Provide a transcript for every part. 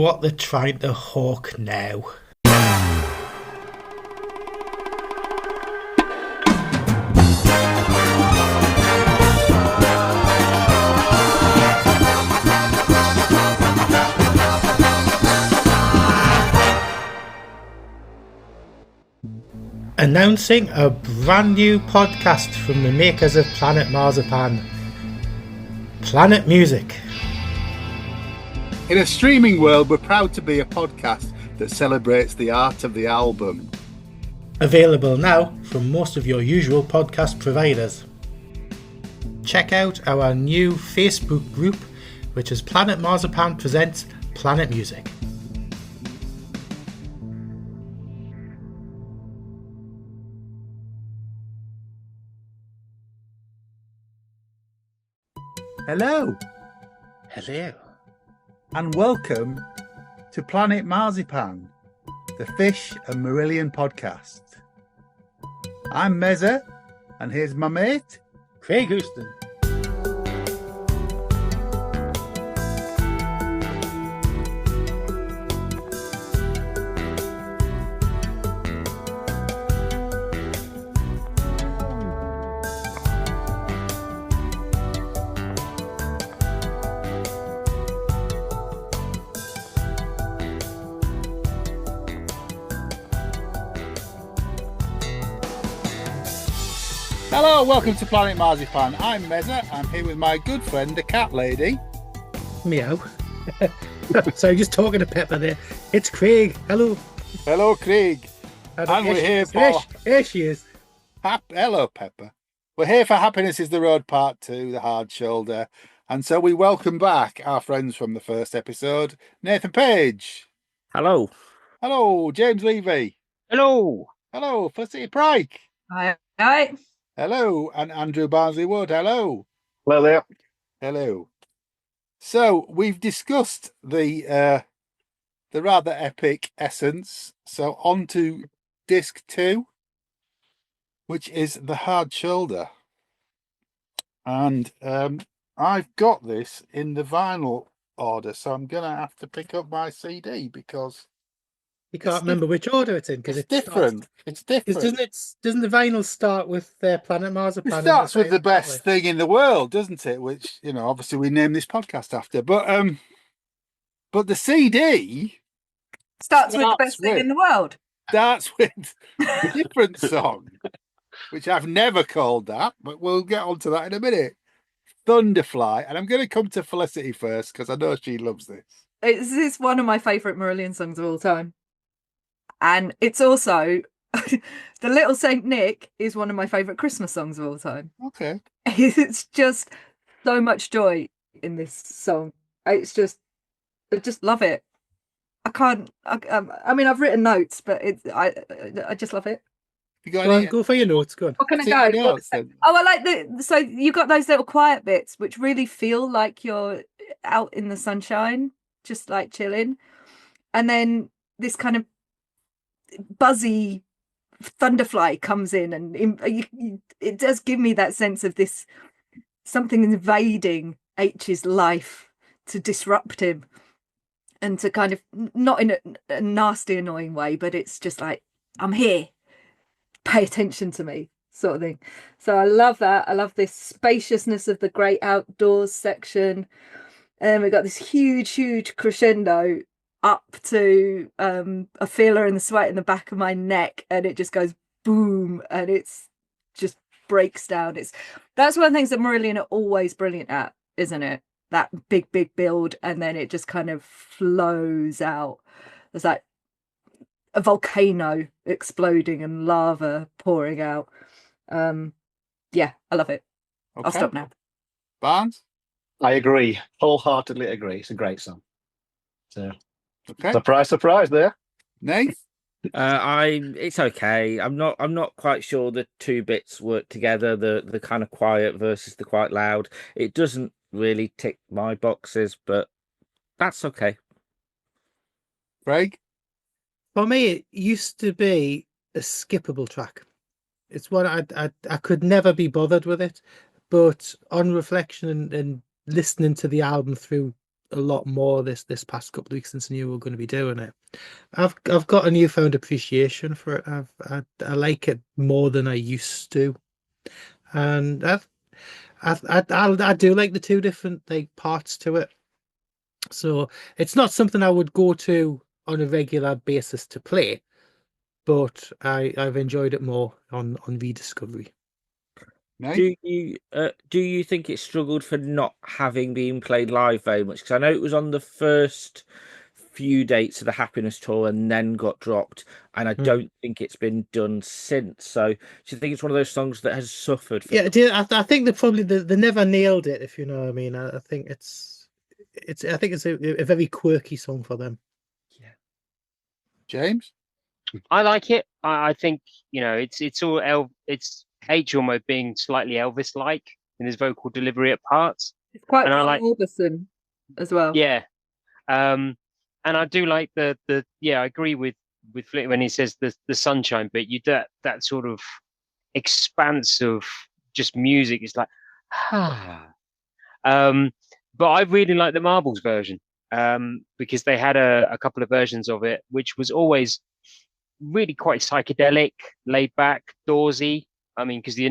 what they're trying to hawk now. Announcing a brand new podcast from the makers of Planet Marzipan, Planet Music. In a streaming world, we're proud to be a podcast that celebrates the art of the album. Available now from most of your usual podcast providers. Check out our new Facebook group, which is Planet Marzipan Presents Planet Music. Hello, Hello. and welcome to Planet Marzipan, the Fish and Marillion podcast. I'm Mezza, and here's my mate, Craig Houston. Hello, welcome to Planet Marzipan. I'm Mezza. I'm here with my good friend, the cat lady. Meow. Sorry, just talking to Pepper there. It's Craig. Hello. Hello, Craig. And we're here for... Here she is. Hello, Pepper. We're here for Happiness is the Road Part 2, The Hard Shoulder. And so we welcome back our friends from the first episode, Nathan Page. Hello. Hello, James Levey. Hello. Hello, Felicity Pryke. Hi. Hello, and Andrew Barnsley Wood. Hello. Hello there. Hello. So we've discussed the rather epic Essence. So on to disc 2, which is The Hard Shoulder. And I've got this in the vinyl order, so I'm gonna have to pick up my CD because You can't remember which order it's in because it's different. It's different. Doesn't the vinyl start with Planet Marzipan? It starts with the best thing in the world, doesn't it? Which, you know, obviously we named this podcast after. But the CD Starts with the best thing in the world. starts with a different song, which I've never called that, but we'll get onto that in a minute. Thunderfly, and I'm going to come to Felicity first because I know she loves this. It's one of my favourite Marillion songs of all time. And it's also The Little Saint Nick is one of my favourite Christmas songs of all time. Okay. It's just so much joy in this song. I just love it. I mean, I've written notes, but I just love it. You got Go for your notes. Go on. What can I Take go? your notes, then. Oh, I like so you got those little quiet bits which really feel like you're out in the sunshine, just like chilling. And then this kind of buzzy thunderfly comes in and it does give me that sense of this something invading H's life to disrupt him and to kind of not in a nasty annoying way, but it's just like, I'm here, pay attention to me, sort of thing. So I love that. I love this spaciousness of the great outdoors section, and then we've got this huge crescendo up to a feeler in the sweat in the back of my neck, and it just goes boom, and it's just breaks down. That's one of the things that Marillion are always brilliant at, isn't it? That big build, and then it just kind of flows out. There's like a volcano exploding and lava pouring out. Yeah, I love it. Okay. I'll stop now. Barnes? I agree. Wholeheartedly agree. It's a great song. So, Okay. surprise there. Nate? It's okay. I'm not quite sure the two bits work together, the kind of quiet versus the quite loud. It doesn't really tick my boxes, but that's okay. Craig? For me, it used to be a skippable track. It's one I could never be bothered with it, but on reflection and listening to the album through a lot more this past couple of weeks since I knew we were going to be doing it. I've got a newfound appreciation for it. I like it more than I used to, and I do like the two different like parts to it. So it's not something I would go to on a regular basis to play, but I've enjoyed it more on rediscovery. Nate? Do you think it struggled for not having been played live very much? Because I know it was on the first few dates of the Happiness Tour and then got dropped, and I don't think it's been done since. So do you think it's one of those songs that has suffered? Yeah, I think they never nailed it, if you know what I mean. I think it's a very quirky song for them. Yeah. James? I like it. I think, you know, it's H almost being slightly Elvis-like in his vocal delivery at parts. It's quite And I like- Orbison as well. Yeah. And I do like the I agree with Flick when he says the sunshine bit. You that sort of expanse of just music is like but I really like the Marbles version because they had a couple of versions of it, which was always really quite psychedelic, laid back, Dawsey. I mean, because the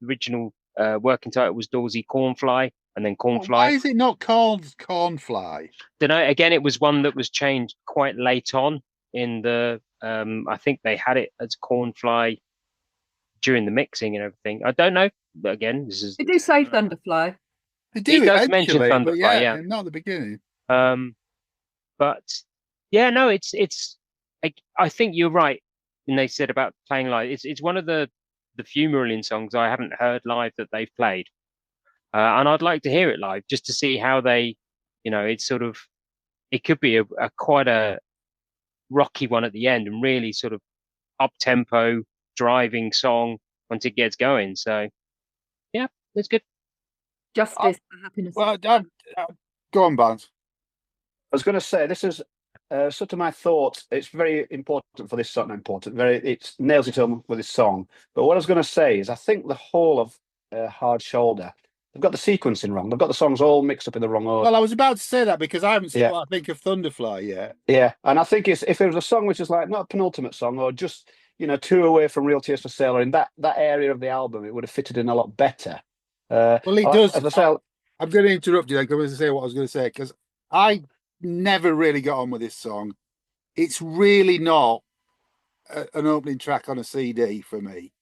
original working title was Dawsey Cornfly, and then Cornfly. Why is it not called Cornfly? Don't know. Again, it was one that was changed quite late on in the. I think they had it as Cornfly during the mixing and everything. I don't know. But again, this is. They do say Thunderfly. They do It does mention eventually, but Thunderfly, yeah. not at the beginning. But yeah, no, it's. I think you're right when they said about playing live. It's one of the few Marillion songs I haven't heard live that they've played, and I'd like to hear it live just to see how they, you know, it's sort of, it could be a quite a rocky one at the end and really sort of up tempo driving song once it gets going. So yeah, it's good. Justice for Happiness. Well, go on, Barnes. I was going to say, this is sort of my thought. It's very important for this song. It nails it home with this song. But what I was going to say is, I think the whole of Hard Shoulder, they've got the sequencing wrong. They've got the songs all mixed up in the wrong order. Well, I was about to say that because I haven't seen what I think of Thunderfly yet. Yeah, and I think if it was a song which is like not a penultimate song or just, you know, two away from Real Tears for Sale or in that area of the album, it would have fitted in a lot better. Well, it does. As I say, I'm going to interrupt you. I'm going to say what I was going to say because I never really got on with this song. It's really not an opening track on a CD for me.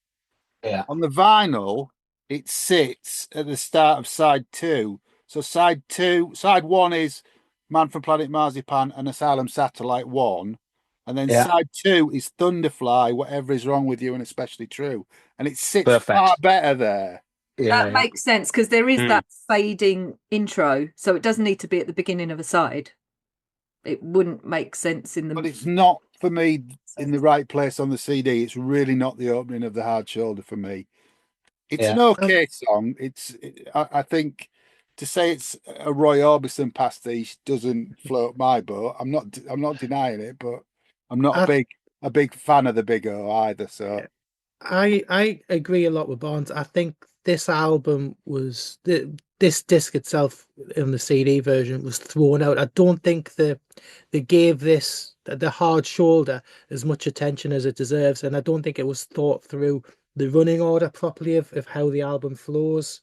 Yeah. On the vinyl, it sits at the start of side 2. So side 1 is Man from Planet Marzipan and Asylum Satellite 1. And then side 2 is Thunderfly, Whatever Is Wrong With You and Especially True. And it sits far better there. That makes sense because there is that fading intro, so it doesn't need to be at the beginning of a side. It wouldn't make sense in the. But it's not for me in the right place on the CD. It's really not the opening of the Hard Shoulder for me. It's an okay song. I think to say it's a Roy Orbison pastiche doesn't float my boat. I'm not denying it, but I'm not a big fan of the Big O either. So I agree a lot with Barnes. I think this album was this disc itself in the CD version was thrown out. I don't think they gave this the Hard Shoulder as much attention as it deserves, and I don't think it was thought through the running order properly of how the album flows.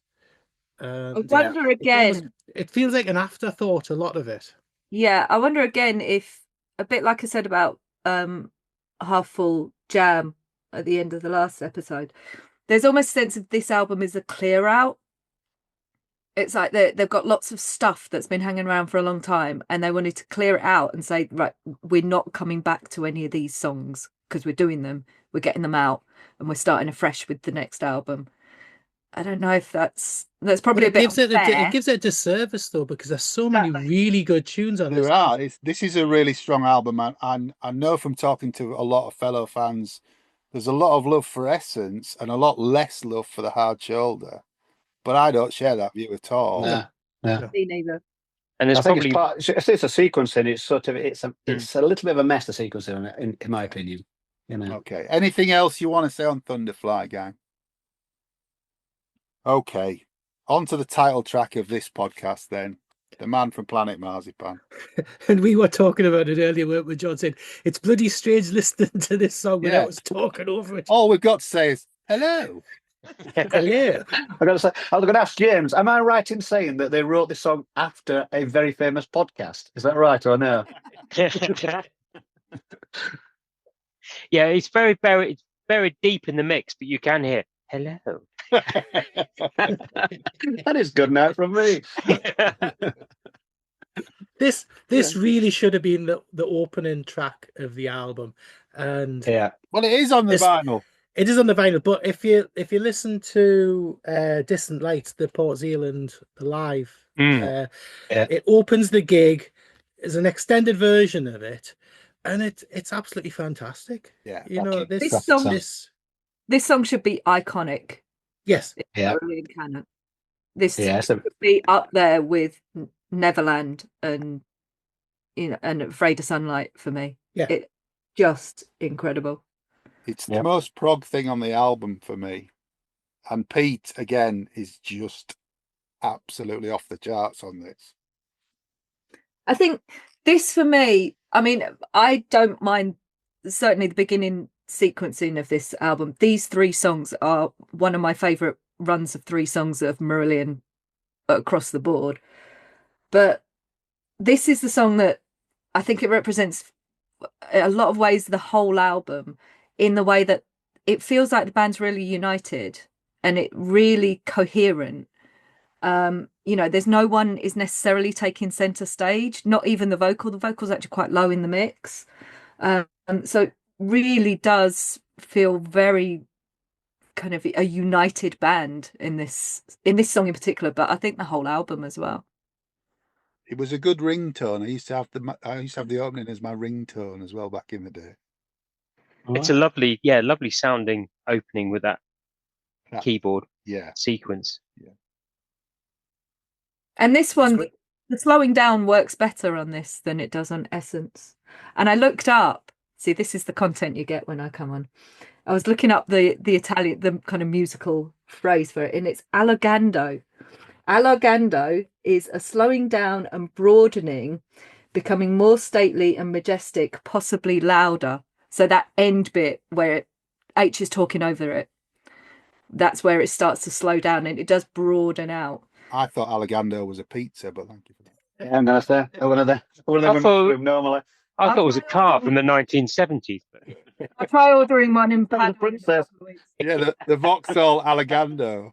I wonder again. It feels like an afterthought, a lot of it. Yeah, I wonder again if, a bit like I said about Half Full Jam at the end of the last episode, there's almost a sense of this album is a clear out. It's like they've got lots of stuff that's been hanging around for a long time and they wanted to clear it out and say, right, we're not coming back to any of these songs because we're doing them, we're getting them out and we're starting afresh with the next album. I don't know if that's probably a bit unfair. It gives it a disservice though, because there's so many really good tunes on this. There are. This is a really strong album, and I know from talking to a lot of fellow fans, there's a lot of love for Essence and a lot less love for the Hard Shoulder. But I don't share that view at all. Yeah. Me neither. And there's I think it's a sequencing. It's sort of it's a little bit of a mess, the sequencing, in my opinion. You know. Okay. Anything else you want to say on Thunderfly, gang? Okay. On to the title track of this podcast then. the man from Planet Marzipan. And we were talking about it earlier, weren't we, John? Said it's bloody strange listening to this song without us talking over it. All we've got to say is hello. Hello. I was going to ask James, am I right in saying that they wrote this song after a very famous podcast? Is that right or no? Yeah, it's very buried deep in the mix, but you can hear hello. That is good now from me. This really should have been the opening track of the album, and well, it is on the vinyl. It is on the vinyl, but if you listen to Distant Lights, the Port Zealand live, it opens the gig as an extended version of it, and it's absolutely fantastic. Yeah, you know this song should be iconic. Yes, Marillion canon. This should be up there with Neverland and and Afraid of Sunlight for me. Yeah, it's just incredible. It's the most prog thing on the album for me, and Pete again is just absolutely off the charts on this. I think this for me, I mean, I don't mind certainly the beginning sequencing of this album. These 3 songs are one of my favorite runs of 3 songs of Marillion across the board, but this is the song that I think it represents a lot of ways the whole album, in the way that it feels like the band's really united and it really coherent. There's no one is necessarily taking center stage, not even the vocal's actually quite low in the mix, so it really does feel very kind of a united band in this song in particular, but I think the whole album as well. It was a good ringtone. I used to have the opening as my ringtone as well back in the day. It's a lovely sounding opening with that keyboard sequence. Yeah. And this one, the slowing down works better on this than it does on Essence. And I looked up, see, this is the content you get when I come on. I was looking up the Italian, the kind of musical phrase for it, and it's allargando. Allargando is a slowing down and broadening, becoming more stately and majestic, possibly louder. So that end bit where H is talking over it, that's where it starts to slow down and it does broaden out. I thought allargando was a pizza, but thank you for that. Yeah, no, that's there. One of them normally. I thought it was a car from the 1970s. I try ordering one in bad princess. Yeah, the Vauxhall allargando.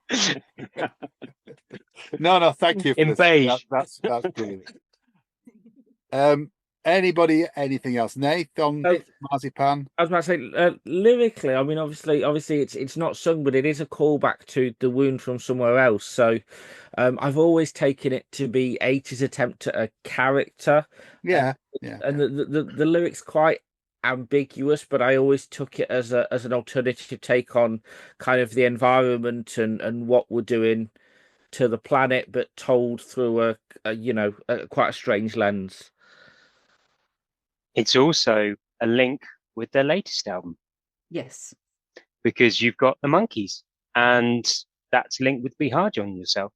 No, thank you for in beige. That's brilliant. Anybody, anything else? Nathan, Marzipan? I was about to say, lyrically, I mean, obviously, it's not sung, but it is a callback to The Wound from Somewhere Else. So I've always taken it to be H's attempt at a character. Yeah. And the lyrics quite ambiguous, but I always took it as an alternative take on kind of the environment and what we're doing to the planet, but told through a quite a strange lens. It's also a link with their latest album. Yes. Because you've got the Monkees, and that's linked with Be Hard on Yourself.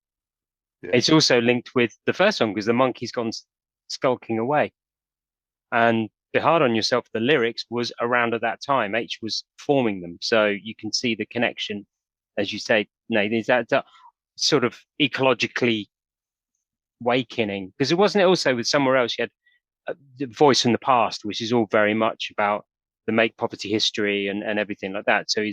Yeah. It's also linked with the first song because the Monkees gone skulking away. And Be Hard on Yourself, the lyrics was around at that time. H was forming them. So you can see the connection, as you say, Nathan, is that sort of ecologically awakening. Because it wasn't also with Somewhere Else, you had the Voice from the Past, which is all very much about the Make Poverty history and everything like that. So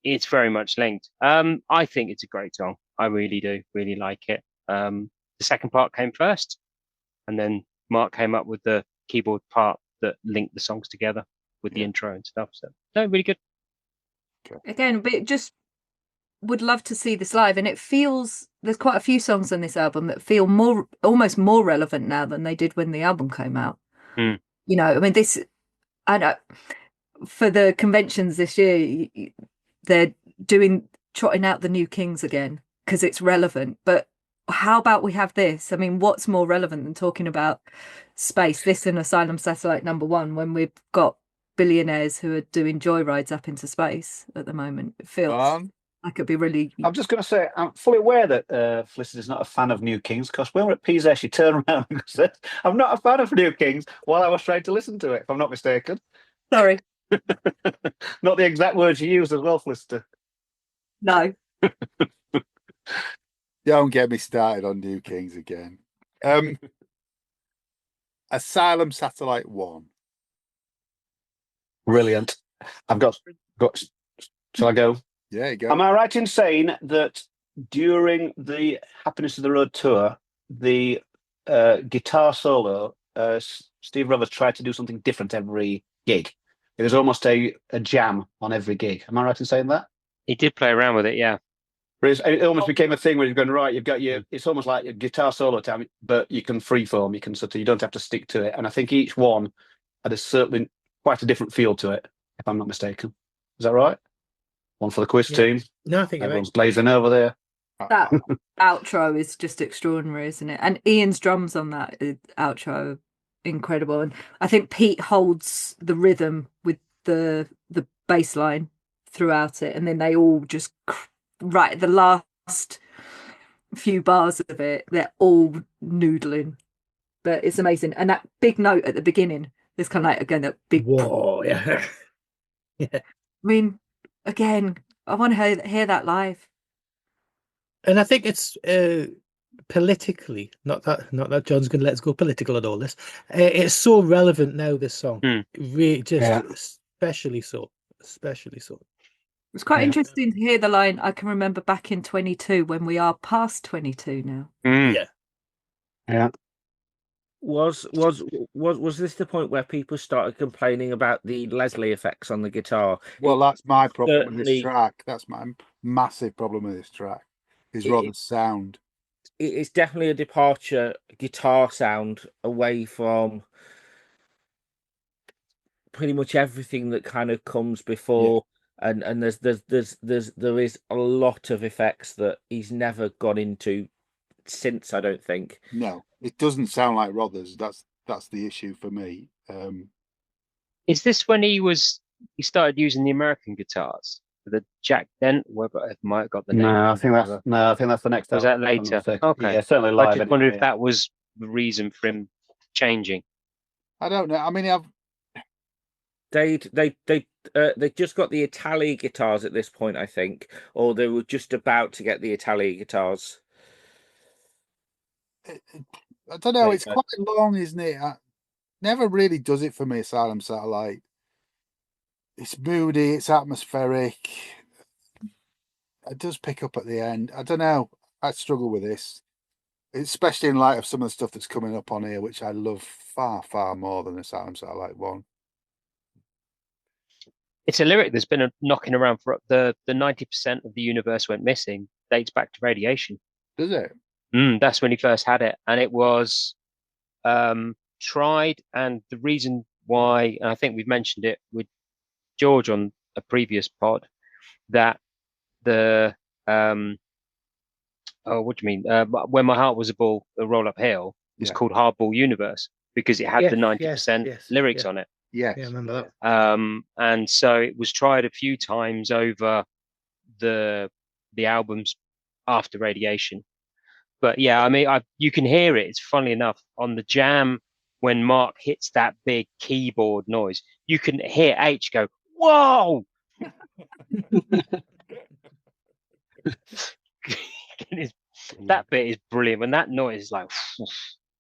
it's very much linked. I think it's a great song. I really do, really like it. The second part came first, and then Mark came up with the keyboard part that linked the songs together with the intro and stuff. So no, really good. Again, but just would love to see this live, and it feels there's quite a few songs on this album that feel almost more relevant now than they did when the album came out. I mean, I know for the conventions this year they're trotting out the New Kings again because it's relevant, but how about we have this? I mean, what's more relevant than talking about space, this and Asylum Satellite #1, when we've got billionaires who are doing joyrides up into space at the moment? It feels I could be really. I'm just going to say, I'm fully aware that Felicity's not a fan of New Kings, because when we were at Pisa, she turned around and said, I'm not a fan of New Kings, while I was trying to listen to it, if I'm not mistaken. Sorry. Not the exact words you used as well, Felicity. No. Don't get me started on New Kings again. Asylum Satellite 1. Brilliant. I've got. Shall I go? Yeah, you go. Am I right in saying that during the Happiness of the Road tour, the guitar solo, Steve Rivers tried to do something different every gig? It was almost a jam on every gig. Am I right in saying that? He did play around with it, yeah. It almost became a thing where you're going, right, you've got it's almost like a guitar solo time, but you can freeform, you don't have to stick to it. And I think each one had certainly quite a different feel to it, if I'm not mistaken. Is that right? One for the quiz team. No, I think everyone's glazing over there. That outro is just extraordinary, isn't it? And Ian's drums on that outro are incredible. And I think Pete holds the rhythm with the bass line throughout it, and then they all just right at the last few bars of it, they're all noodling. But it's amazing. And that big note at the beginning, there's kind of like, again, that big whoa, yeah. Yeah. I mean, again, I want to hear that live. And I think it's politically, not that John's going to let us go political at all this. It's so relevant now, this song. Really, especially so. It's quite interesting to hear the line, I can remember back in 22 when we are past 22 now. Yeah. Was this the point where people started complaining about the Leslie effects on the guitar? Well, that's my problem with this track. That's my massive problem with this track. Is rather sound. It's definitely a departure, guitar sound, away from pretty much everything that kind of comes before. Yeah. And there is a lot of effects that he's never gone into since, I don't think. No, it doesn't sound like Rothers. That's the issue for me. Is this when he started using the American guitars? The Jack Dent, I might have got the name. I think that's the next. Was that later? Okay, yeah, certainly live. I just wondered if that was the reason for him changing. I don't know. I mean, they just got the Italian guitars at this point, I think, or they were just about to get the Italian guitars. I don't know. It's quite long, isn't it? Never really does it for me. Asylum Satellite. It's moody, it's atmospheric. It does pick up at the end. I don't know. I struggle with this, especially in light of some of the stuff that's coming up on here, which I love far, far more than Asylum Satellite 1. It's a lyric that's been knocking around for the 90% of the universe went missing, dates back to Radiation. Does it? That's when he first had it. And it was tried. And the reason why, and I think we've mentioned it with George on a previous pod, that the what do you mean? When My Heart Was a Ball, a Roll Up Hill was called Hardball Universe because it had the 90% lyrics on it. Yeah, I remember that. And so it was tried a few times over the albums after Radiation. But yeah, I mean, you can hear it. It's funny enough on the jam when Mark hits that big keyboard noise, you can hear H go, "Whoa!" That bit is brilliant. When that noise is like,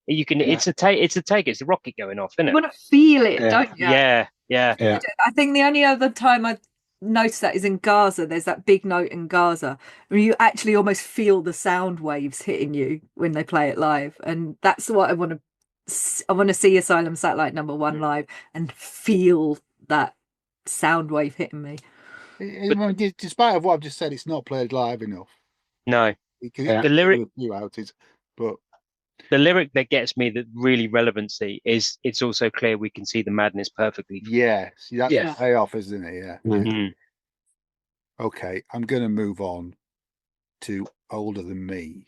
you can. It's a take. It's a rocket going off, isn't it? You want to feel it, don't you? Yeah. I think the only other time I noticed that is in Gaza. There's that big note in Gaza where you actually almost feel the sound waves hitting you when they play it live, and that's what I want to see Asylum Satellite #1 live and feel that sound wave hitting me. Despite of what I've just said, it's not played live enough. No, the lyric, but the lyric that gets me the really relevancy is "It's also clear we can see the madness perfectly." Yeah, see, that's the payoff, isn't it? Yeah. Mm-hmm. Okay, I'm going to move on to Older Than Me.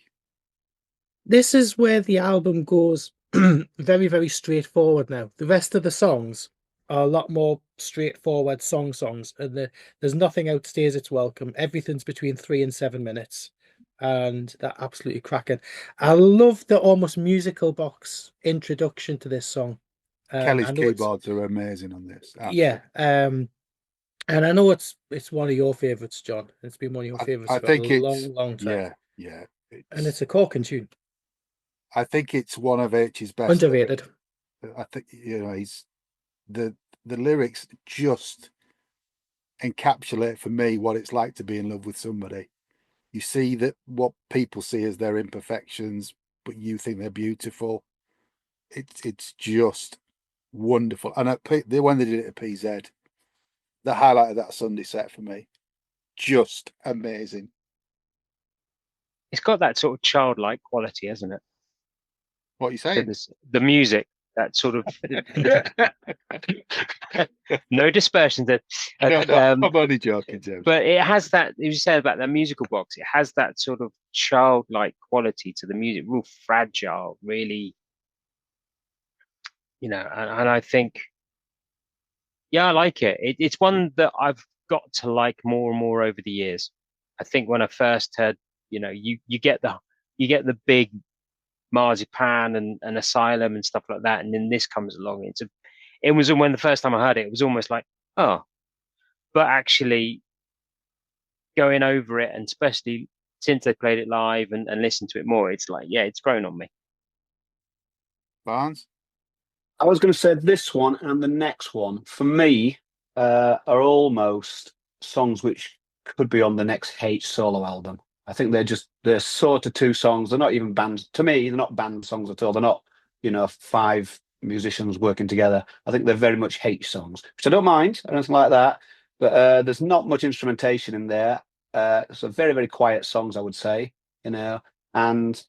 This is where the album goes very, very straightforward now. The rest of the songs are a lot more straightforward songs, and there's nothing outstays its welcome. Everything's between 3 and 7 minutes, and they're absolutely cracking. I love the almost musical box introduction to this song. Kelly's I know it's, keyboards are amazing on this. yeah, and I know it's one of your favorites, John. It's been one of your favorites I for think a it's long time. yeah. And it's a corking tune. I think it's one of H's best. Underrated. I think he's the lyrics just encapsulate for me what it's like to be in love with somebody. You see that what people see as their imperfections, but you think they're beautiful. It's just wonderful. And when they did it at PZ, the highlight of that Sunday set for me, just amazing. It's got that sort of childlike quality, hasn't it? What are you saying? The music, that sort of no dispersion. I'm only joking, James. But it has that. As you said about that musical box, it has that sort of childlike quality to the music, real fragile, really. And I think, yeah, I like it. It's one that I've got to like more and more over the years. I think when I first heard, you get the big Marzipan and Asylum and stuff like that, and then this comes along. It was when the first time I heard it, it was almost like, oh, but actually going over it, and especially since they played it live and listened to it more, it's like, yeah, it's grown on me. Barnes? I was going to say this one and the next one, for me, are almost songs which could be on the next H solo album. I think they're sort of two songs. They're not even bands. To me, they're not band songs at all. They're not, 5 musicians working together. I think they're very much H songs, which I don't mind or anything like that. But there's not much instrumentation in there. So very, very quiet songs, I would say, and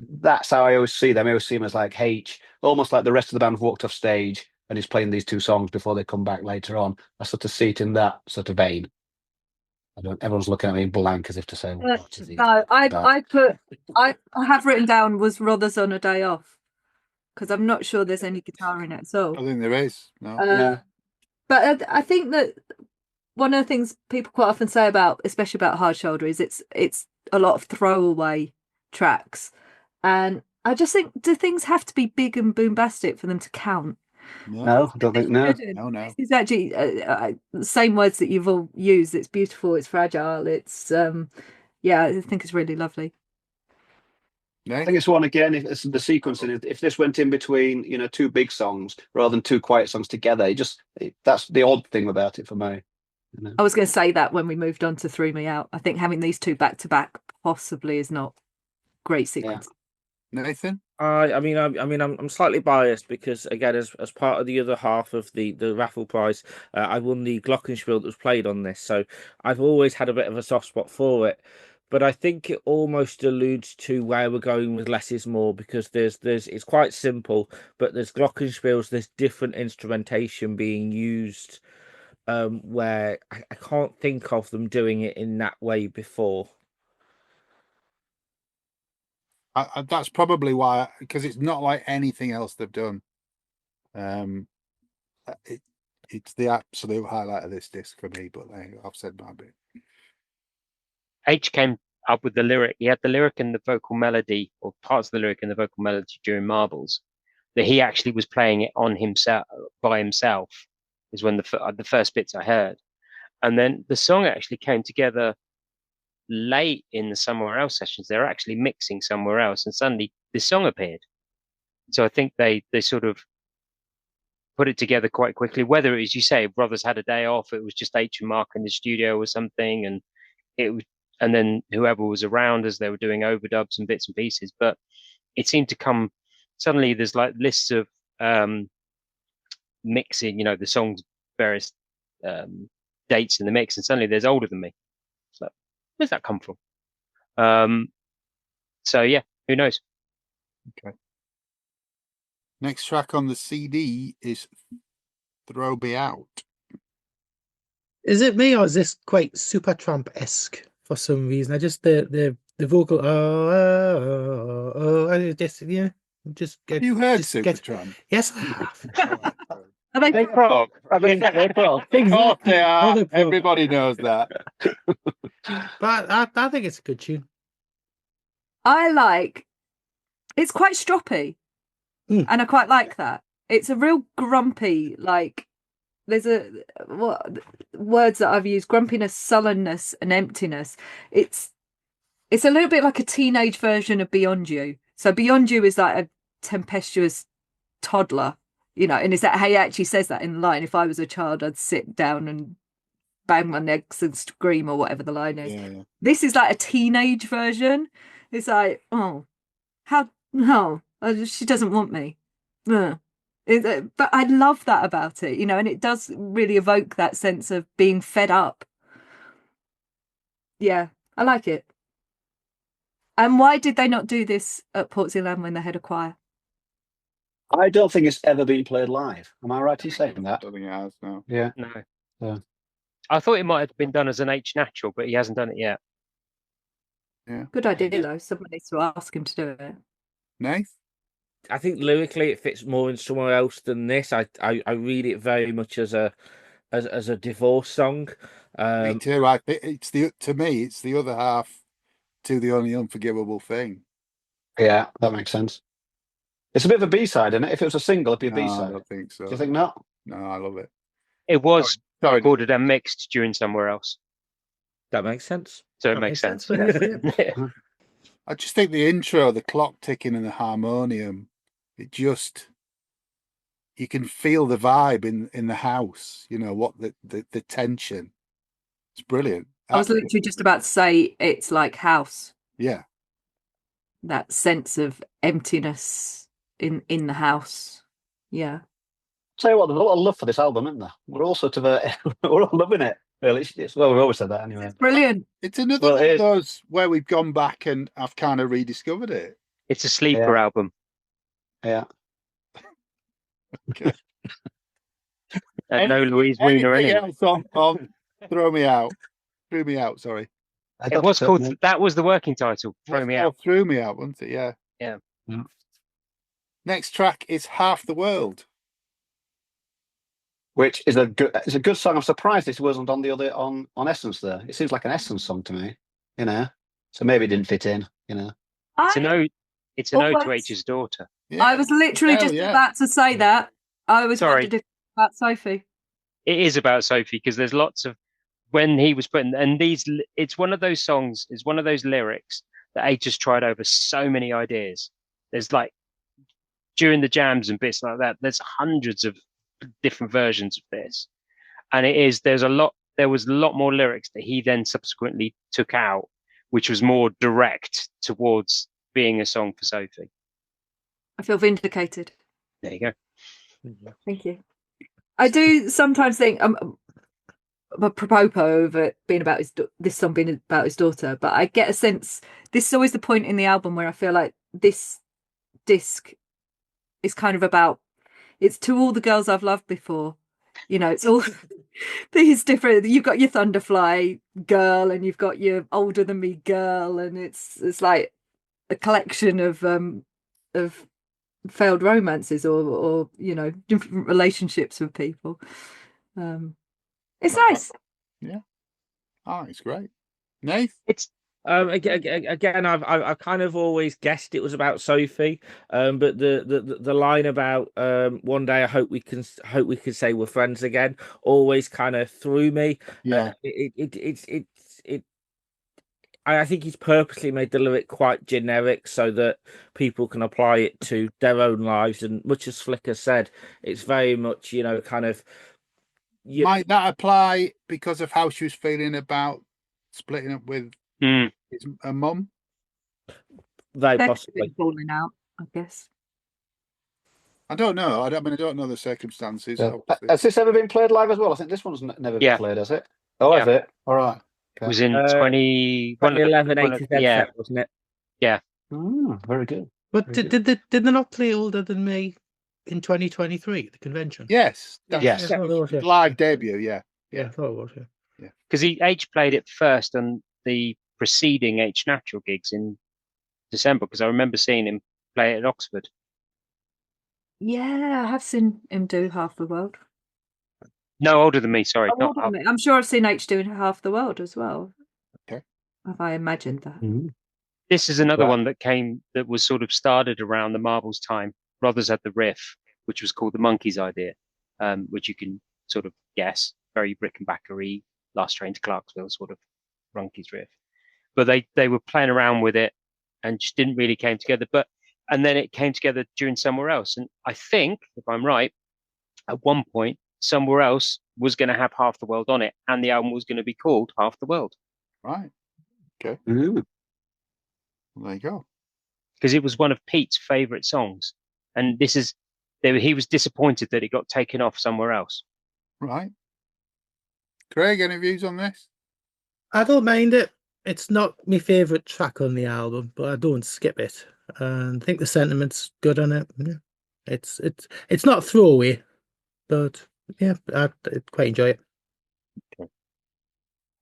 that's how I always see them. I always see them as like H, almost like the rest of the band have walked off stage and he's playing these 2 songs before they come back later on. I sort of see it in that sort of vein. Everyone's looking at me blank as if to say, no, I have written down was Rothers on a Day Off, because I'm not sure there's any guitar in it. So I think there is. No. But I think that one of the things people quite often say especially about Hard Shoulder, is it's a lot of throwaway tracks. And I just think, do things have to be big and boombastic for them to count? No, I don't think no. It's actually the same words that you've all used. It's beautiful, it's fragile, it's I think it's really lovely. I think it's one, again, if it's the sequencing, if this went in between 2 big songs rather than 2 quiet songs together, that's the odd thing about it for me. I was going to say that when we moved on to Threw Me Out. I think having these 2 back to back possibly is not great sequence. Nathan? I'm slightly biased because, again, as part of the other half of the raffle prize, I won the glockenspiel that was played on this, so I've always had a bit of a soft spot for it. But I think it almost alludes to where we're going with less is more, because it's quite simple, but there's glockenspiels, there's different instrumentation being used, where I can't think of them doing it in that way before. That's probably why, because it's not like anything else they've done. It's the absolute highlight of this disc for me, but I've said my bit. H came up with the lyric. He had the lyric and the vocal melody, or parts of the lyric and the vocal melody during Marbles, that he actually was playing it on himself by himself. Is when the first bits I heard, and then the song actually came together late in the Somewhere Else sessions. They're actually mixing somewhere else, and suddenly this song appeared. So I think they sort of put it together quite quickly. Whether it is, you say, Brothers had a day off, it was just H and Mark in the studio or something, and and then whoever was around as they were doing overdubs and bits and pieces. But it seemed to come suddenly. There's like lists of mixing, the songs, various dates in the mix, and suddenly there's Older Than Me. So where's that come from? So yeah, who knows? Okay. Next track on the CD is Throw Me Out. Is it me, or is this quite Supertramp-esque for some reason? I just the vocal I just you heard Supertramp? Yes, I have. Are they? Frog. I mean, they're frog. Of course they are. Other pro- Everybody knows that. But I think it's a good tune. I like. It's quite stroppy, Mm. and I quite like that. It's a real grumpy, like. There's words that I've used: grumpiness, sullenness, and emptiness. It's a little bit like a teenage version of Beyond You. So Beyond You is like a tempestuous toddler, and is that how he actually says that in the line? If I was a child, I'd sit down and bang my legs and scream, or whatever the line is. Yeah. This is like a teenage version. It's like, oh, she doesn't want me. Ugh. But I love that about it, and it does really evoke that sense of being fed up. Yeah, I like it. And why did they not do this at Portslade when they had a choir? I don't think it's ever been played live. Am I right in saying that? I don't think it has, no. Yeah. No. Yeah. I thought it might have been done as an H natural, but he hasn't done it yet. Good idea, though. Somebody needs to ask him to do it. Nath? I think lyrically it fits more in somewhere else than this. I read it very much as a divorce song. Me too. I think to me it's the other half to The Only Unforgivable Thing. Yeah, that makes sense. It's a bit of a B-side, isn't it? If it was a single, it'd be a No, I B-side. don't think so. Do you think not? No, I love it. It was Sorry. recorded and mixed during somewhere else, That makes sense. so it That makes sense. I just think the intro, the clock ticking and the harmonium, you can feel the vibe in the house, what the tension. It's brilliant. I was literally just about to say it's like house. Yeah. That sense of emptiness in the house. Yeah. Tell you what, there's a lot of love for this album, isn't there? We're all sort of we're all loving it. Really, well, we've always said that anyway. It's brilliant. It's another one of those where we've gone back and I've kind of rediscovered it. It's a sleeper album. Yeah. Okay. No Louise Weiner in Anything it. else on Throw Me Out? Threw Me Out, sorry. It was called. That was the working title. Throw Me Out. Threw Me Out, wasn't it? Yeah. Yeah. Next track is Half the World. Which is a good song. I'm surprised this wasn't on the other on Essence there. It seems like an Essence song to me, So maybe it didn't fit in, It's an ode. It's an ode to Always. H's daughter. Yeah. I was literally Hell just yeah. about to say that. I was Sorry. wondering about Sophie. It is about Sophie because there's lots of when he was putting and these. It's one of those songs. It's one of those lyrics that H just tried over so many ideas. There's like during the jams and bits like that. There's hundreds of different versions of this, and there was a lot more lyrics that he then subsequently took out, which was more direct towards being a song for Sophie. I feel vindicated. There you go. Thank you. I do sometimes think a propos of it being about this song being about his daughter, but I get a sense this is always the point in the album where I feel like this disc is kind of about it's to all the girls I've loved before. It's all these different. You've got your Thunderfly girl, and you've got your older than me girl, and it's like a collection of failed romances or different relationships with people. It's nice. Yeah. Oh, it's great. Nath? It's Again, I've kind of always guessed it was about Sophie, but the line about one day I hope we can say we're friends again always kind of threw me. Yeah. I think he's purposely made the lyric quite generic so that people can apply it to their own lives. And much as Flicker said, it's very much kind of. Might that apply because of how she was feeling about splitting up with her mum? Very They're possibly falling out, I guess. I don't know. I don't know the circumstances. Yeah. Has this ever been played live as well? I think this one's never been played, has it? Oh, has it? All right. It was in 2011, 80 yeah, wasn't it? Yeah. Very good. But did they not play Older Than Me in 2023 at the convention? Yes. Yes. I thought it was, yeah. Live debut, yeah. Yeah, I thought it was, yeah. Because H played it first on the preceding H Natural gigs in December. Because I remember seeing him play it at Oxford. Yeah, I have seen him do Half the World. No, older than me. Sorry, Oh, not hold on a minute. I'm sure I've seen H doing Half the World as well. Okay. Have I imagined that? This is another Right. one that was sort of started around the Marbles time. Brothers had the riff, which was called the Monkeys idea, which you can sort of guess, very Rickenbacker-y, Last Train to Clarksville sort of Monkeys riff. But they were playing around with it and just didn't really came together. And then it came together during Somewhere Else. And I think, if I'm right, at one point, Somewhere Else was going to have Half the World on it, and the album was going to be called Half the World. Right. Okay. Ooh. Well, there you go. Because it was one of Pete's favourite songs. And he was disappointed that it got taken off Somewhere Else. Right. Craig, any views on this? I don't mind it. It's not my favourite track on the album, but I don't skip it. And I think the sentiment's good on it. Yeah. It's not throwaway, but yeah, I quite enjoy it.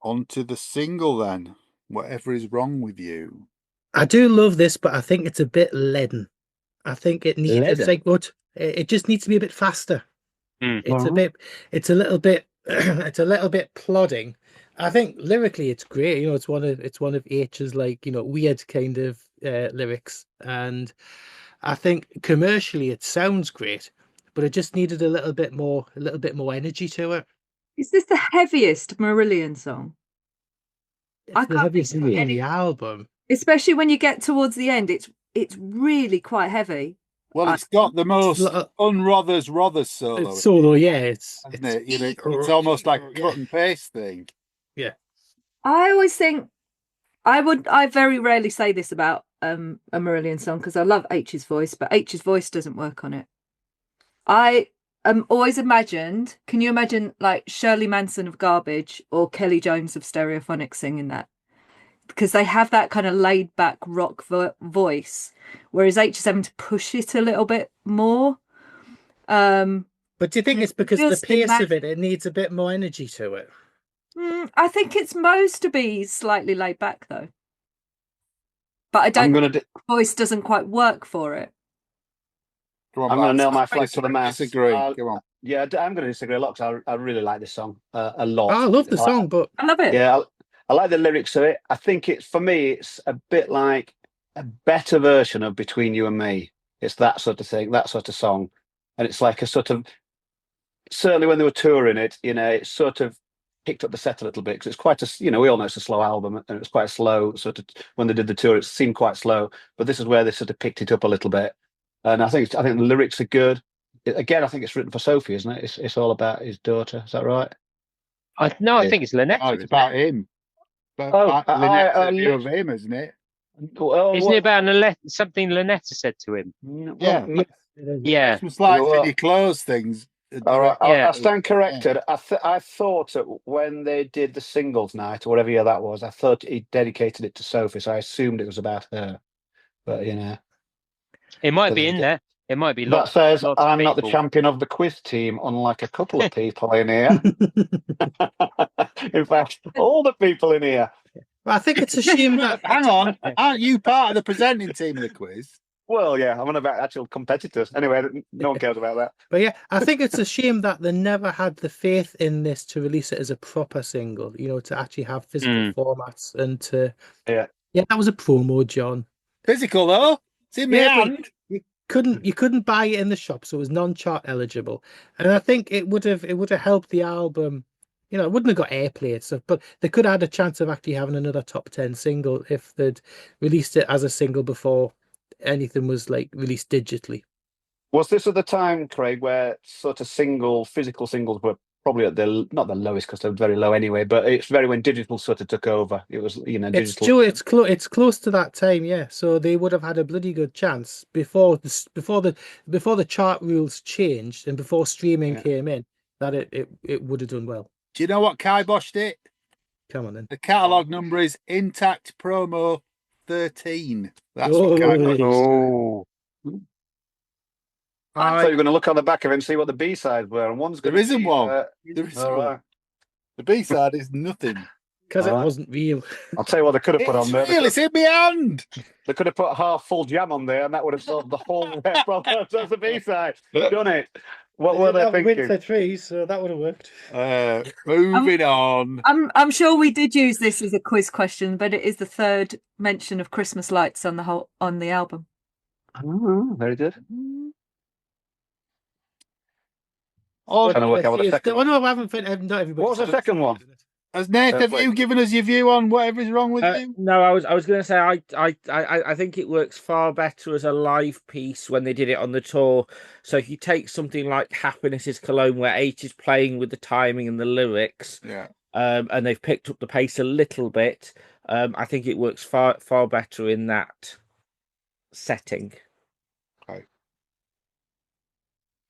On to the single then. Whatever is wrong with you. I do love this, but I think it's a bit leaden. I think it needs. It's Leaden? like what? It just needs to be a bit faster. Mm. It's a bit. It's a little bit. It's a little bit plodding. I think lyrically it's great. You know, it's one of H's like weird kind of lyrics, and I think commercially it sounds great, but it just needed a little bit more energy to it. Is this the heaviest Marillion song? It's I the can't heaviest think song of on the any- album. Especially when you get towards the end, it's really quite heavy. Well, it's got the most It's Rothers solo. It's solo, yeah. Isn't it? It's almost like a cut and paste thing. Yeah. I always think I very rarely say this about a Marillion song because I love H's voice, but H's voice doesn't work on it. I always imagined, can you imagine like Shirley Manson of Garbage or Kelly Jones of Stereophonics singing that? Because they have that kind of laid back rock voice, whereas H is having to push it a little bit more. But do you think it's because feels the pace thematic. of it needs a bit more energy to it? I think it's supposed to be slightly laid back though. But I I'm don't going to voice doesn't quite work for it. Come on, I'm going to lads. nail my flag to the mast. Disagree. Come on. Yeah, I'm going to disagree a lot because I really like this song a lot. I love the song, but I love it. Yeah, I like the lyrics of it. I think for me, it's a bit like a better version of Between You and Me. It's that sort of thing, that sort of song. And it's like a sort of, certainly when they were touring it, it sort of picked up the set a little bit because it's quite a, we all know it's a slow album and it was quite slow. Sort of when they did the tour, it seemed quite slow, but this is where they sort of picked it up a little bit. And I think the lyrics are good. Again, I think it's written for Sophie, isn't it? It's all about his daughter. Is that right? I think it's Lynette. Oh, it's about him. But Lynette's view of him, isn't it? Well, Isn't it about something Lynette said to him? Yeah. Yeah. It's like Well, Vinnie Close things. All right, Yeah. I stand corrected. I thought that when they did the singles night or whatever year that was, I thought he dedicated it to Sophie, so I assumed it was about her. But It might But be there in you there. It might be that lots. says lots of I'm not the people. champion of the quiz team, unlike a couple of people in here. In fact, all the people in here. Well, I think it's a shame that Hang on, aren't you part of the presenting team of the quiz? Well, yeah, I'm on about actual competitors. Anyway, no one cares about that. But yeah, I think it's a shame that they never had the faith in this to release it as a proper single, to actually have physical formats and to Yeah. that was a promo, John. Physical though, it's in my Yeah, but hand. you couldn't buy it in the shop, so it was non-chart eligible. And I think it would have helped the album. It wouldn't have got airplay and stuff, but they could have had a chance of actually having another top 10 single if they'd released it as a single before anything was like released digitally. Was this at the time, Craig, where sort of physical singles were probably at not the lowest because they're very low anyway, but it's when digital sort of took over. It was, digital. It's close to that time, yeah. So they would have had a bloody good chance before the chart rules changed and before streaming came in that it would have done well. Do you know what kiboshed it? Come on then. The catalogue number is Intact Promo 13. That's Oh. what kiboshed it. Oh. I thought you were going to look on the back of it and see what the B-sides were, and one's going There to isn't be, one. There isn't all one. right. The B-side is nothing. Because it Alright. wasn't real. I'll tell you what they could have put on there. It's real, it's in my hand. They could have put half full jam on there, and that would have solved the whole problem. That's the B-side. Done it. What were they thinking? Winter trees, so that would have worked. Moving on. I'm sure we did use this as a quiz question, but it is the third mention of Christmas lights on the album. Oh, very good. Oh, Trying to work out what the second. Oh no, I haven't. Not everybody. What was the second one? has Nate, have wait. you given us your view on whatever's wrong with you? No, I was going to say I think it works far better as a live piece when they did it on the tour. So if you take something like "Happiness Is Cologne," where H is playing with the timing and the lyrics, and they've picked up the pace a little bit, I think it works far better in that setting. Okay.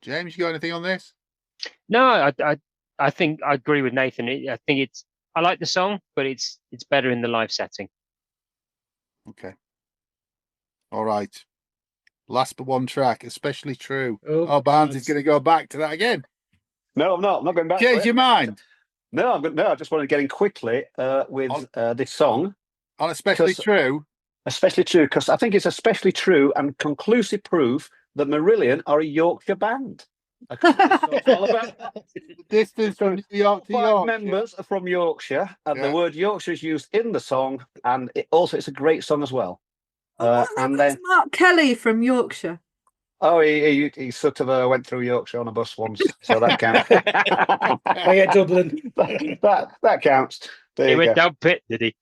James, you got anything on this? No, I think I agree with Nathan. I like the song, but it's better in the live setting. Okay. All right. Last but one track, especially true. Oh, Barnes is going to go back to that again. No, I'm not. I'm not going back. Change your mind No, I just want to get in quickly with this song. on especially true. Especially true, because I think it's especially true and conclusive proof that Marillion are a Yorkshire band. I think this song's all about The distance from New York to 5 York. members are from Yorkshire, and Yeah. the word Yorkshire is used in the song, and it's a great song as well. And then Mark Kelly from Yorkshire. he sort of went through Yorkshire on a bus once, so that counts. Way at Dublin. that counts. There He you went go. down pit, did he?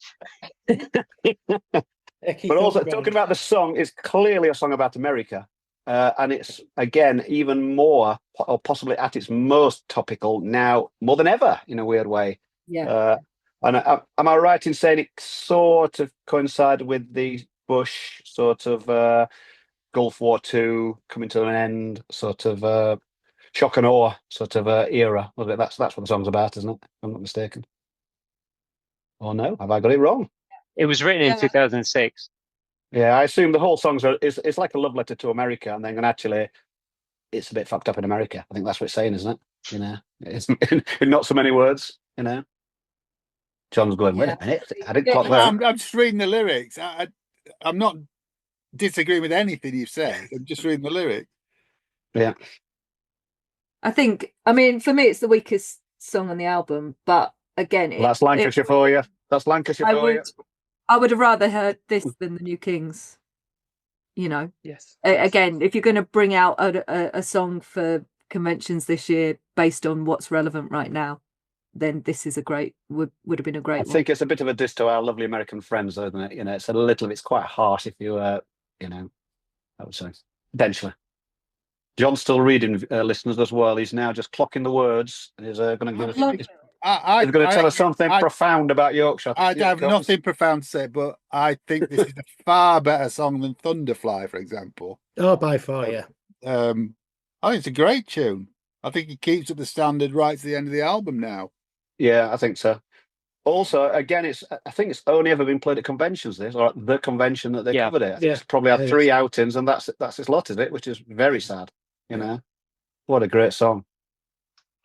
But also talking about the song, it's clearly a song about America, and it's again even more, or possibly at its most topical now, more than ever, in a weird way. Yeah. And am I right in saying it sort of coincided with the Bush sort of Gulf War II coming to an end, sort of shock and awe sort of era? Was it? That's what the song's about, isn't it? If I'm not mistaken. Or no? Have I got it wrong? It was written in 2006. Yeah, I assume the whole song's it's like a love letter to America, and then actually it's a bit fucked up in America. I think that's what it's saying, isn't it? You know, it's in not so many words. You know, John's going. Wait a minute, I didn't clock that. I'm just reading the lyrics. I'm not disagreeing with anything you've said. I'm just reading the lyrics. Yeah, I mean, for me, it's the weakest song on the album, but again, well, that's Lancashire for you. That's Lancashire for you. I would have rather heard this than the New Kings. You know, Yes. Again, if you're going to bring out a song for conventions this year based on what's relevant right now, then this is would have been a great I one. think it's a bit of a diss to our lovely American friends, isn't it? You know, it's quite harsh if you, you know, I would say potentially. John's still reading, listeners as well. He's now just clocking the words. He's going to give us. He's going to tell us something profound about Yorkshire. I have nothing profound to say, but I think this is a far better song than Thunderfly, for example. Oh, by far, yeah. I think it's a great tune. I think it keeps up the standard right to the end of the album now. Yeah, I think so. Also, again, I think it's only ever been played at conventions. This or the convention that they covered it. I think it's probably had 3 outings, and that's its lot of it, which is very sad. You know, what a great song.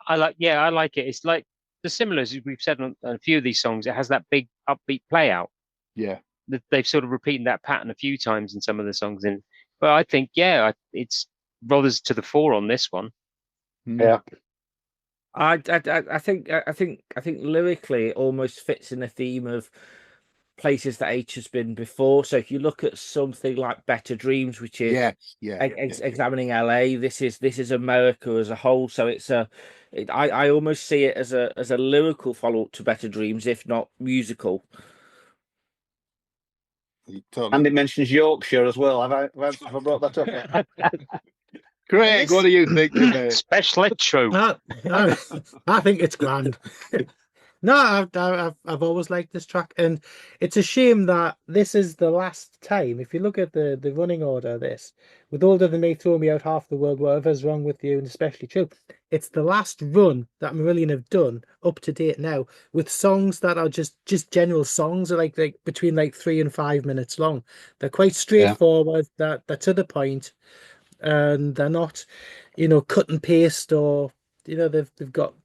I like it. It's like the similars we've said on a few of these songs. It has that big upbeat play out. Yeah, they've sort of repeated that pattern a few times in some of the songs. But I think it's brothers to the fore on this one. Yeah. I think lyrically it almost fits in the theme of places that H has been before. So if you look at something like Better Dreams, which is examining LA, this is America as a whole. So I almost see it as a lyrical follow up to Better Dreams, if not musical. And it mentions Yorkshire as well. Have I brought that up? Craig, what do you think of it? Especially true. I think it's grand. No, I've always liked this track, and it's a shame that this is the last time. If you look at the running order of this, with Older Than Me, Throw Me Out, Half the World, Whatever's Wrong With You, and Especially True, it's the last run that Marillion have done up to date now with songs that are just general songs, are like between 3 and 5 minutes long. They're quite straightforward. They're to the point, and they're not, cut and paste, or they've got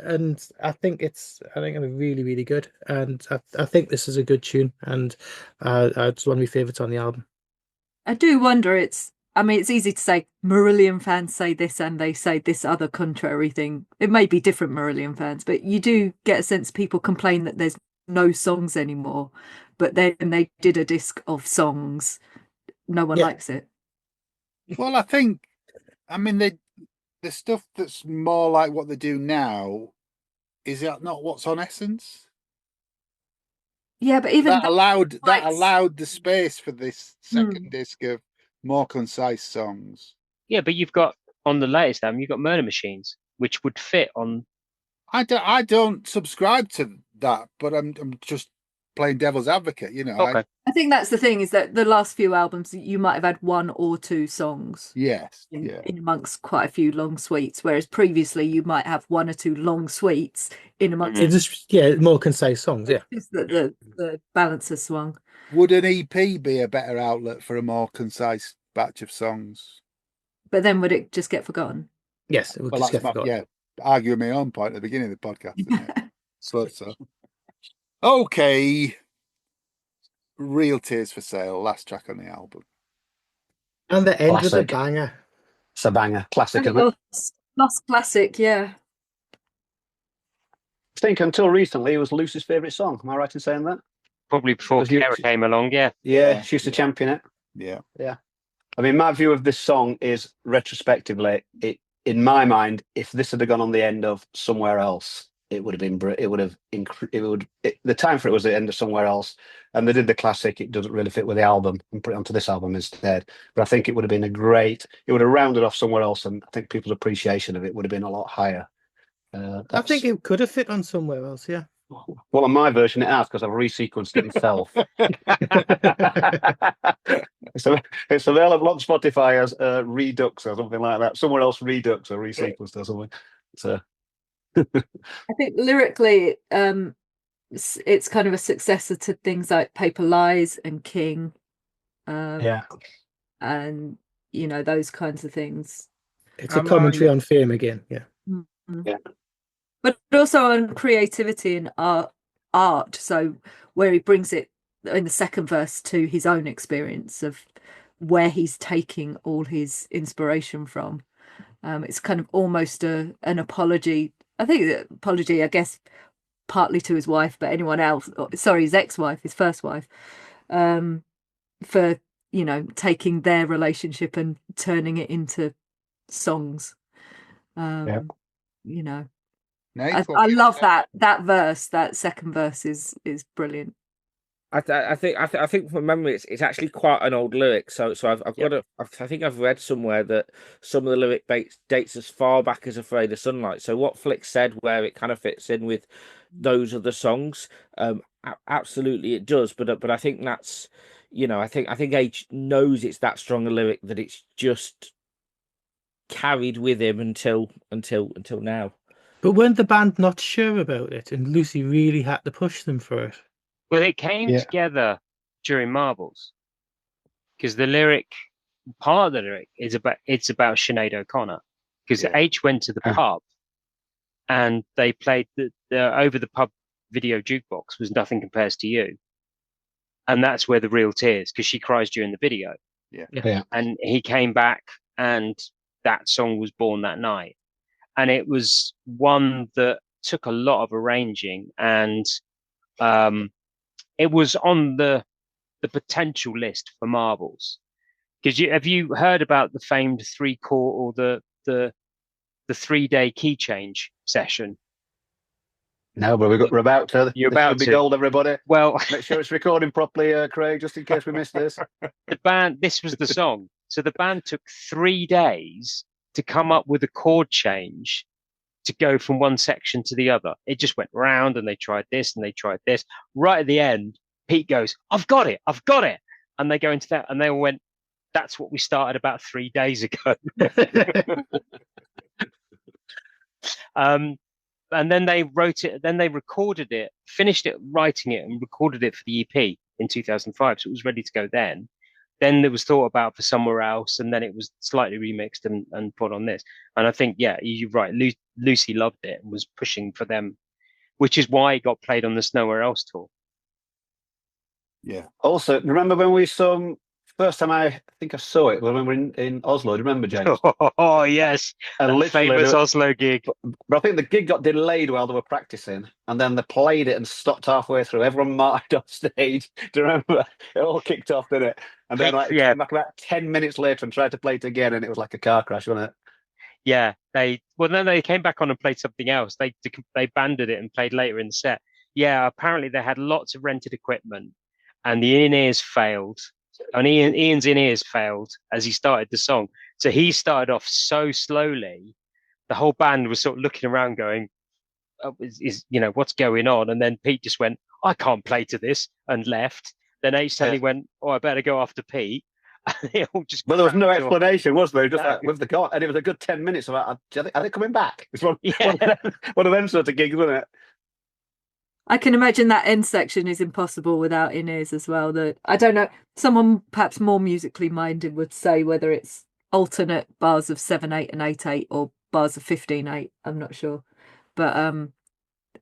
and I think it's really, really good, and I think this is a good tune, and it's one of my favourites on the album. I do wonder, I mean, it's easy to say Marillion fans say this and they say this other contrary thing. It may be different Marillion fans, but you do get a sense people complain that there's no songs anymore. But then they did a disc of songs. No one likes it. Well, I mean, the stuff that's more like what they do now, is that not what's on Essence? Yeah, but even That allowed the space for this second disc of more concise songs. Yeah, but you've got on the latest album, you've got Murder Machines, which would fit on. I don't subscribe to that, but I'm just playing devil's advocate, you know. Okay. I think that's the thing, is that the last few albums you might have had one or two songs. Yes. In amongst quite a few long suites, whereas previously you might have one or two long suites in amongst. It's just more concise songs. Yeah, just the balance has swung. Would an EP be a better outlet for a more concise batch of songs? But then would it just get forgotten? Yes, it would just get forgotten. Yeah, arguing my own point at the beginning of the podcast. Isn't it? So. Okay. Real Tears for Sale, last track on the album. And the end with a Classic. banger. It's a banger. Classic, isn't it? Lost classic, yeah. I think until recently it was Lucy's favourite song. Am I right in saying that? Probably before Kara came along, yeah. Yeah, she used to champion it. Yeah. I mean, my view of this song is retrospectively, in my mind, if this had gone on the end of Somewhere Else, it would have been. The time for it was the end of Somewhere Else, and they did the classic. It doesn't really fit with the album, and put it onto this album instead. But I think it would have been it would have rounded off Somewhere Else, and I think people's appreciation of it would have been a lot higher. I think it could have fit on Somewhere Else. Yeah. Well, on my version, it has because I've resequenced it myself. So it's available on Spotify as Redux or something like that. Somewhere Else Redux or resequenced or something. So I think lyrically, it's kind of a successor to things like Paper Lies and King. And those kinds of things. It's a commentary on fame again. Yeah. Mm-hmm. Yeah. But also on creativity and art. So where he brings it in the second verse to his own experience of where he's taking all his inspiration from. It's kind of almost an apology. I think the apology, I guess, partly to his wife, but anyone else, his ex-wife, his first wife, for, taking their relationship and turning it into songs. I love that verse. That second verse is brilliant. I think from memory it's actually quite an old lyric. So I think I've read somewhere that some of the lyric dates as far back as Afraid of Sunlight. So what Flick said, where it kind of fits in with those other songs, absolutely it does. But I think that's I think H knows it's that strong a lyric that it's just carried with him until now. But weren't the band not sure about it, and Lucy really had to push them for it? Well, it came together during Marbles, because part of the lyric is about Sinead O'Connor, because H went to the pub and they played the over the pub video jukebox was Nothing Compares to You, and that's where the real tears, because she cries during the video. Yeah. And he came back and that song was born that night, and it was one that took a lot of arranging, and it was on the potential list for Marbles. Because have you heard about the famed 3-chord or the 3-day key change session? No, but we're about to. You're about to be gold, everybody. Well, make sure it's recording properly, Craig, just in case we missed this. The band. This was the song. So the band took 3 days to come up with a chord change to go from one section to the other. It just went round, and they tried this and they tried this. Right at the end, Pete goes, I've got it. And they go into that, and they all went, that's what we started about 3 days ago. And then they wrote it, then they recorded it, finished it, writing it, and recorded it for the EP in 2005. So it was ready to go then. then it was thought about for somewhere else, and then it was slightly remixed and put on this. And I think, yeah, you're right. Lucy loved it and was pushing for them, which is why it got played on the Nowhere Else tour. Yeah. Also, remember when we saw first time I think I saw it when we were in Oslo. Do you remember, James? Oh yes, And that literally, famous Oslo gig. But I think the gig got delayed while they were practicing, and then they played it and stopped halfway through. Everyone marched off stage. Do you remember? It all kicked off, didn't it? And then Yeah. came back about 10 minutes later and tried to play it again, and it was like a car crash, wasn't it? Yeah, then they came back on and played something else. They banded it and played later in the set. Yeah, apparently they had lots of rented equipment, and the in-ears failed. And Ian's in-ears failed as he started the song. So he started off so slowly, the whole band was sort of looking around, going, oh, "Is what's going on?" And then Pete just went, "I can't play to this," and left. Then H suddenly went, "Oh, I better go after Pete." And they all just. But there was no cracked off. explanation, was there? Just No. like with the god, and it was a good 10 minutes. Are they coming back? It's one Yeah. of them sort of gigs, wasn't it? I can imagine that end section is impossible without in-ears as well. That I don't know, someone perhaps more musically minded would say whether it's alternate bars of 7/8 and 8/8 or bars of 15/8. I'm not sure, but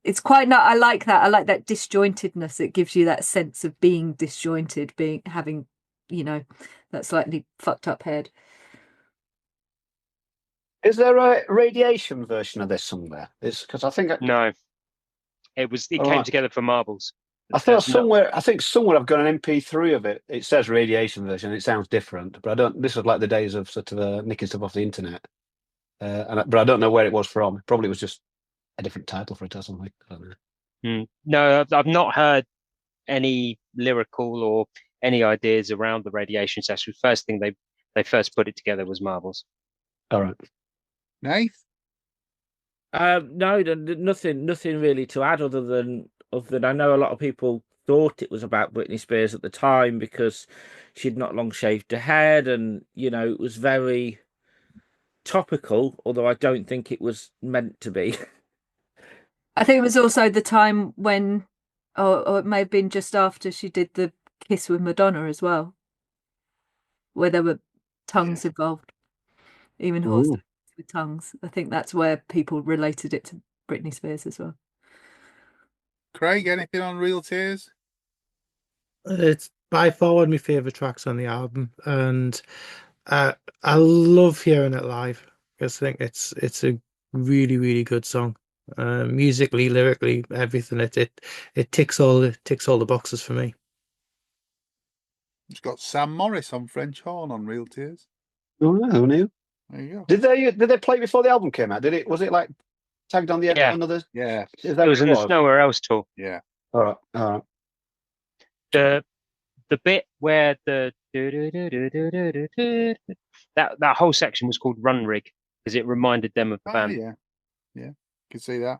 it's quite not. I like that. I like that disjointedness. It gives you that sense of being disjointed, having that slightly fucked up head. Is there a radiation version of this somewhere? It's because I think No, it came together for Marbles. I thought somewhere I've got an MP3 of it. It says radiation version. It sounds different, but I don't. This was like the days of sort of nicking stuff off the internet, but I don't know where it was from. Probably was just a different title for it or something. I don't know. No, I've not heard any lyrical or any ideas around the radiation session. First thing they first put it together was Marbles. All right, Nath? No, nothing really to add other than I know a lot of people thought it was about Britney Spears at the time because she'd not long shaved her head, and it was very topical, although I don't think it was meant to be. I think it was also the time when, or it may have been just after she did the kiss with Madonna as well, where there were tongues involved, even horses with tongues. I think that's where people related it to Britney Spears as well. Craig, anything on Real Tears? It's by far one of my favourite tracks on the album, and I love hearing it live because I think it's a really, really good song. Musically, lyrically, everything. It ticks all the boxes for me. It's got Sam Morris on French horn on Real Tears. Oh no, who knew? There you go. Did they play it before the album came out? Was it like tagged on the end? Yeah. Another? Yeah, Is that It was in the Nowhere Else tour. yeah. All right. The bit where the that whole section was called Run Rig because it reminded them of the band. Yeah, can see that.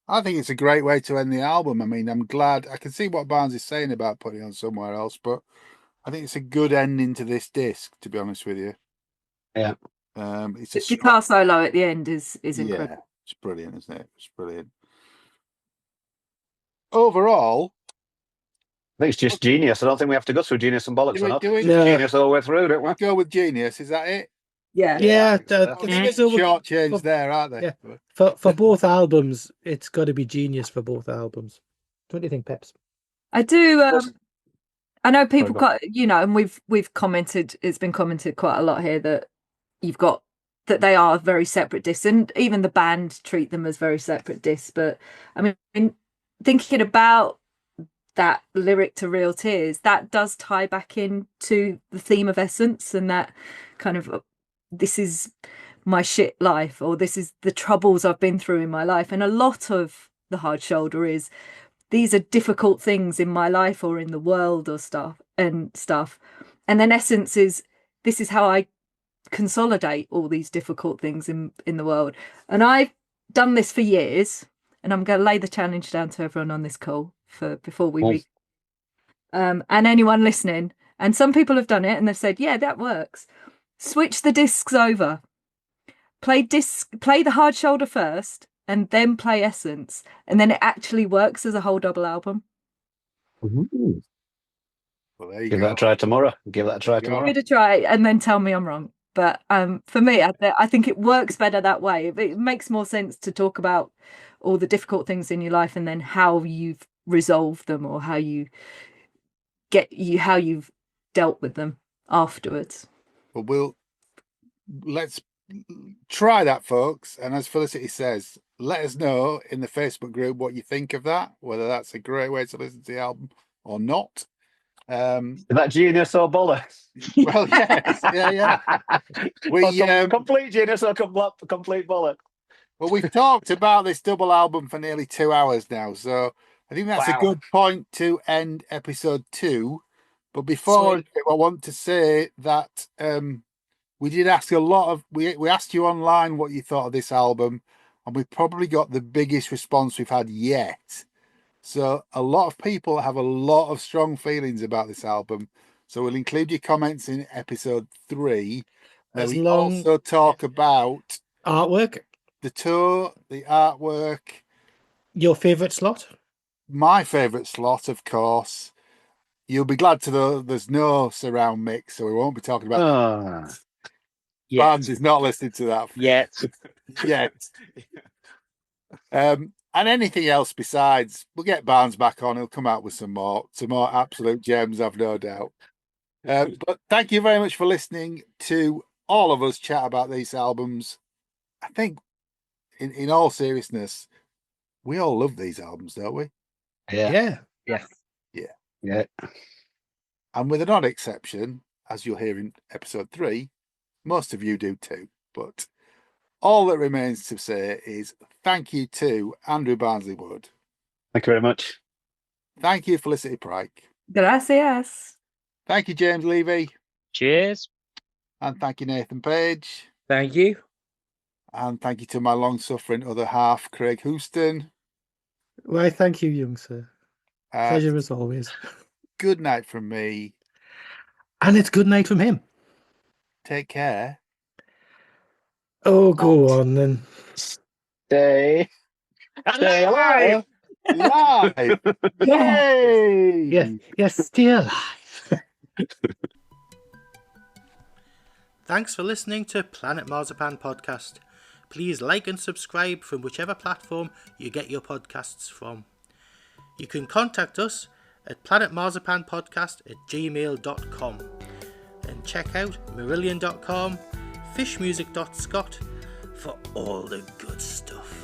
I think it's a great way to end the album. I mean, I'm glad. I can see what Barnes is saying about putting it on somewhere else, but I think it's a good ending to this disc, to be honest with you. Yeah. It's The guitar solo at the end is incredible. Yeah, it's brilliant, isn't it? It's brilliant. Overall, I think it's just genius. I don't think we have to go through genius and bollocks enough. do we- Genius all the way through, don't we? go with Genius. Is that it? Yeah. Yeah, Short change there, aren't they? Yeah. For both albums, it's got to be Genius for both albums. What do you think, Peps? I do. I know people Sorry, got, and we've commented. It's been commented quite a lot here that you've got that they are very separate discs, and even the band treat them as very separate discs. But I mean, thinking about that lyric to Real Tears, that does tie back into the theme of Essence and that kind of this is my shit life, or this is the troubles I've been through in my life. And a lot of the Hard Shoulder is these are difficult things in my life or in the world or stuff. And then Essence is this is how I consolidate all these difficult things in the world. And I've done this for years, and I'm going to lay the challenge down to everyone on this call before we and anyone listening. And some people have done it and they've said, yeah, that works. Switch the discs over. Play the Hard Shoulder first and then play Essence. And then it actually works as a whole double album. Ooh. Well, there you Give go. that a try tomorrow. Give that a try There you go. tomorrow. Give it a try and then tell me I'm wrong. But for me, I think it works better that way. It makes more sense to talk about all the difficult things in your life and then how you've resolved them or how you've dealt with them afterwards. Well, let's try that, folks. And as Felicity says, let us know in the Facebook group what you think of that, whether that's a great way to listen to the album or not. Is that genius or bollocks? Well, yes, yeah. We complete genius or complete bollocks. well, we've talked about this double album for nearly 2 hours now, so I think that's a Wow. good point to end episode 2. But before I want to say that we did ask a lot of we asked you online what you thought of this album, and we probably got the biggest response we've had yet. So a lot of people have a lot of strong feelings about this album. So we'll include your comments in episode 3. As We long- also talk about Artwork, the tour, the artwork, your favourite slot? my favourite slot, of course. You'll be glad to know there's no surround mix, so we won't be talking about Barnes is not listening to that Yet. yet. And anything else besides, we'll get Barnes back on. He'll come out with some more absolute gems, I've no doubt. But thank you very much for listening to all of us chat about these albums. I think, in all seriousness, we all love these albums, don't we? Yeah. Yeah. And with an odd exception, as you'll hear in episode 3, most of you do too. But all that remains to say is thank you to Andrew Barnsley Wood. Thank you very much. Thank you, Felicity Pryke. Gracias. Thank you, James Levey. Cheers. And thank you, Nathan Page. Thank you. And thank you to my long-suffering other half, Craig Houston. Why, thank you, young sir. Pleasure as always. Good night from me. And it's good night from him. Take care. Oh, go on then. Stay alive. Live. Yay! Yes, stay alive. Thanks for listening to Planet Marzipan Podcast. Please like and subscribe from whichever platform you get your podcasts from. You can contact us at planetmarzipanpodcast@gmail.com and check out marillion.com, fishmusic.scot for all the good stuff.